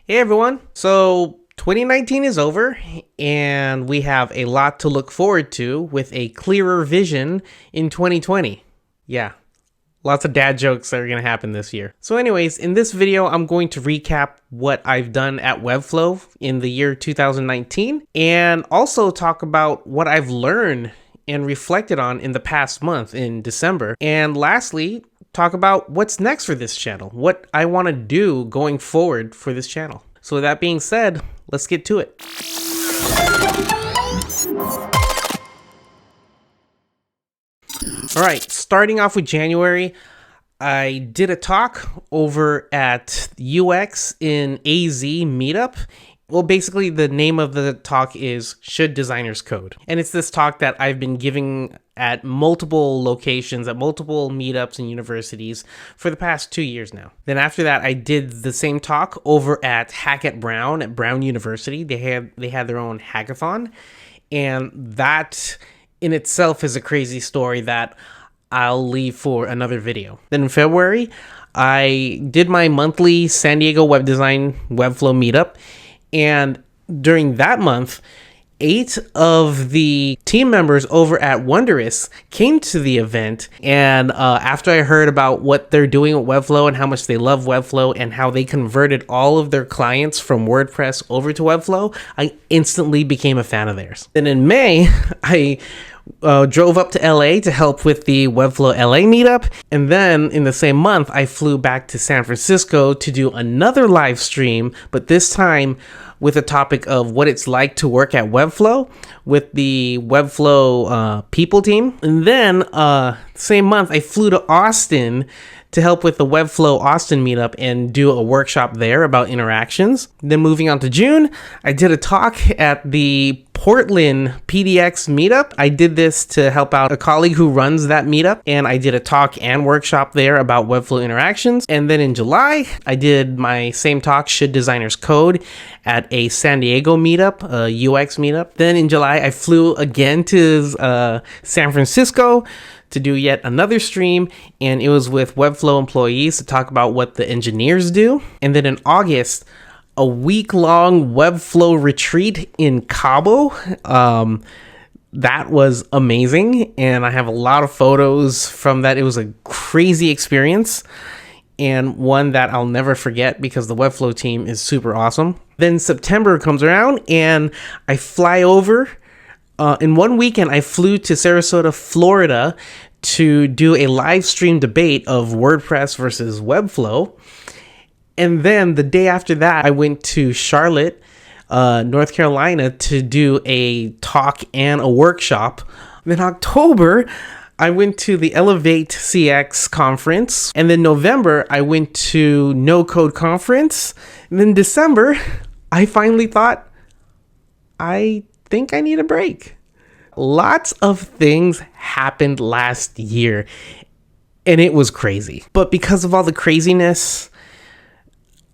Hey everyone. So 2019 is over and we have a lot to look forward to with a clearer vision in 2020. Yeah, lots of dad jokes that are going to happen this year. So anyways, in this video, I'm going to recap what I've done at Webflow in the year 2019 and also talk about what I've learned and reflected on in the past month in December. And lastly, talk about what's next for this channel, what I want to do going forward for this channel. So with that being said, let's get to it. All right, starting off with January, I did a talk over at UX in AZ meetup. Well, basically the name of the talk is Should Designers Code? And it's this talk that I've been giving at multiple locations, at multiple meetups and universities for the past 2 years now. Then after that, I did the same talk over at Hack at Brown University. They had their own hackathon. And that in itself is a crazy story that I'll leave for another video. Then in February, I did my monthly San Diego web design Webflow meetup. And during that month, 8 of the team members over at Wondrous came to the event. And after I heard about what they're doing with Webflow and how much they love Webflow and how they converted all of their clients from WordPress over to Webflow, I instantly became a fan of theirs. Then in May, I drove up to LA to help with the Webflow LA meetup. And then in the same month, I flew back to San Francisco to do another live stream, but this time with a topic of what it's like to work at Webflow with the Webflow people team. And then same month, I flew to Austin to help with the Webflow Austin meetup and do a workshop there about interactions. Then moving on to June, I did a talk at the Portland PDX meetup. I did this to help out a colleague who runs that meetup, and I did a talk and workshop there about Webflow interactions. And then in July, I did my same talk, Should Designers Code, at a San Diego meetup, a UX meetup. Then in July, I flew again to San Francisco to do yet another stream, and it was with Webflow employees to talk about what the engineers do. And then in August, a week-long Webflow retreat in Cabo. That was amazing, and I have a lot of photos from that. It was a crazy experience, and one that I'll never forget because the Webflow team is super awesome. Then September comes around, and I fly over. In one weekend, I flew to Sarasota, Florida to do a live stream debate of WordPress versus Webflow. And then the day after that, I went to Charlotte, North Carolina to do a talk and a workshop. Then October, I went to the Elevate CX conference. And then November, I went to No Code conference. And then December, I finally thought, I think I need a break. Lots of things happened last year, and it was crazy. But because of all the craziness,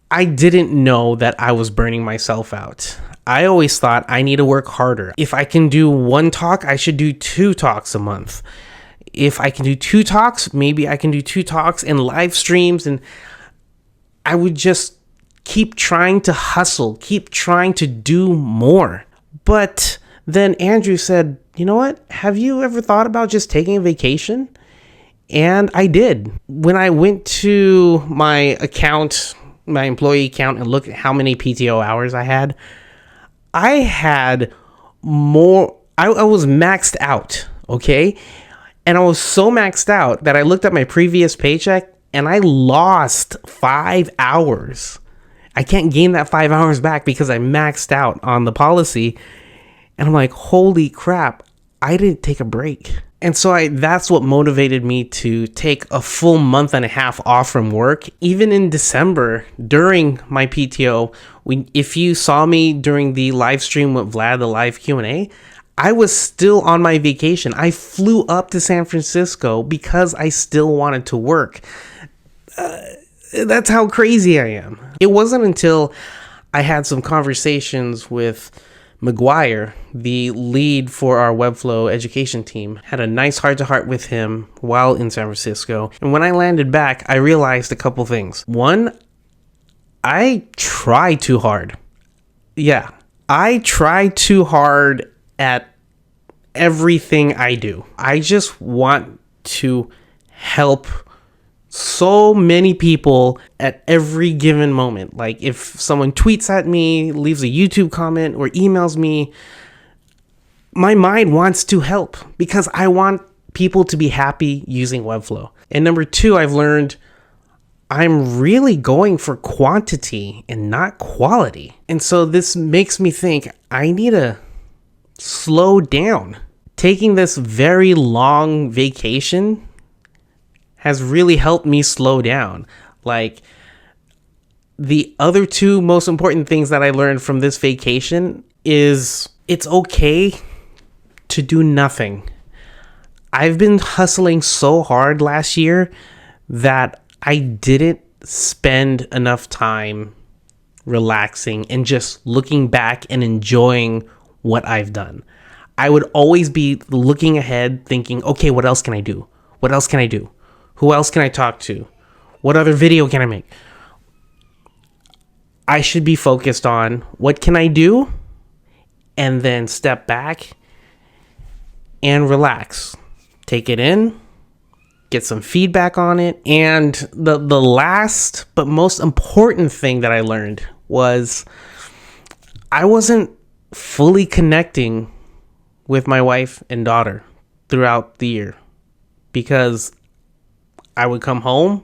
I didn't know that I was burning myself out. I always thought I need to work harder. If I can do one talk, I should do 2 talks a month. If I can do 2 talks, maybe I can do 2 talks and live streams, and I would just keep trying to hustle, keep trying to do more. But then Andrew said, you know what? Have you ever thought about just taking a vacation? And I did. When I went to my account, my employee account, and looked at how many PTO hours I had more. I was maxed out, okay? And I was so maxed out that I looked at my previous paycheck and I lost 5 hours. I can't gain that 5 hours back because I maxed out on the policy. And I'm like, holy crap, I didn't take a break. And so that's what motivated me to take a full month and a half off from work. Even in December, during my PTO, if you saw me during the live stream with Vlad, the live Q&A, I was still on my vacation. I flew up to San Francisco because I still wanted to work. That's how crazy I am. It wasn't until I had some conversations with McGuire, the lead for our Webflow education team, had a nice heart-to-heart with him while in San Francisco. And when I landed back, I realized a couple things. One, I try too hard. Yeah, I try too hard at everything I do. I just want to help so many people at every given moment. Like if someone tweets at me, leaves a YouTube comment, or emails me, my mind wants to help because I want people to be happy using Webflow. And number two, I've learned I'm really going for quantity and not quality. And so this makes me think I need to slow down. Taking this very long vacation has really helped me slow down. Like, the other two most important things that I learned from this vacation is it's okay to do nothing. I've been hustling so hard last year that I didn't spend enough time relaxing and just looking back and enjoying what I've done. I would always be looking ahead thinking, okay, what else can I do? What else can I do? Who else can I talk to? What other video can I make? I should be focused on what can I do, and then step back and relax. Take it in, get some feedback on it. And the last but most important thing that I learned was I wasn't fully connecting with my wife and daughter throughout the year because I would come home,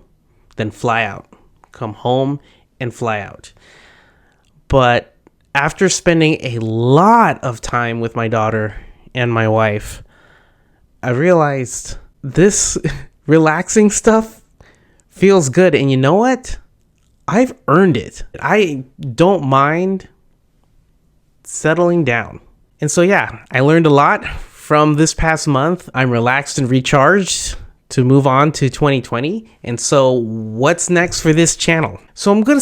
then fly out. Come home and fly out. But after spending a lot of time with my daughter and my wife, I realized this relaxing stuff feels good. And you know what? I've earned it. I don't mind settling down. And so, yeah, I learned a lot from this past month. I'm relaxed and recharged to move on to 2020. And so what's next for this channel? So I'm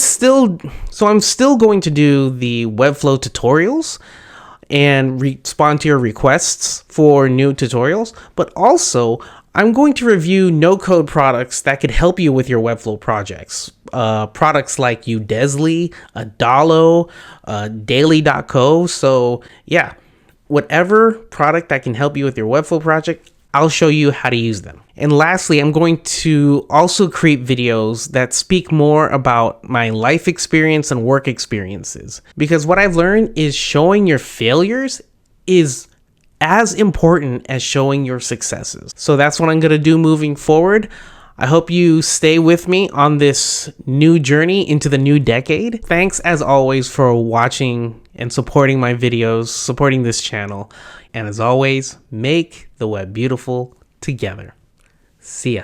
still going to do the Webflow tutorials and respond to your requests for new tutorials, but also I'm going to review no-code products that could help you with your Webflow projects. Products like Udesly, Adalo, Daily.co. So yeah, whatever product that can help you with your Webflow project, I'll show you how to use them. And lastly, I'm going to also create videos that speak more about my life experience and work experiences. Because what I've learned is showing your failures is as important as showing your successes. So that's what I'm going to do moving forward. I hope you stay with me on this new journey into the new decade. Thanks as always for watching and supporting my videos, supporting this channel. And as always, make the web beautiful together. See ya.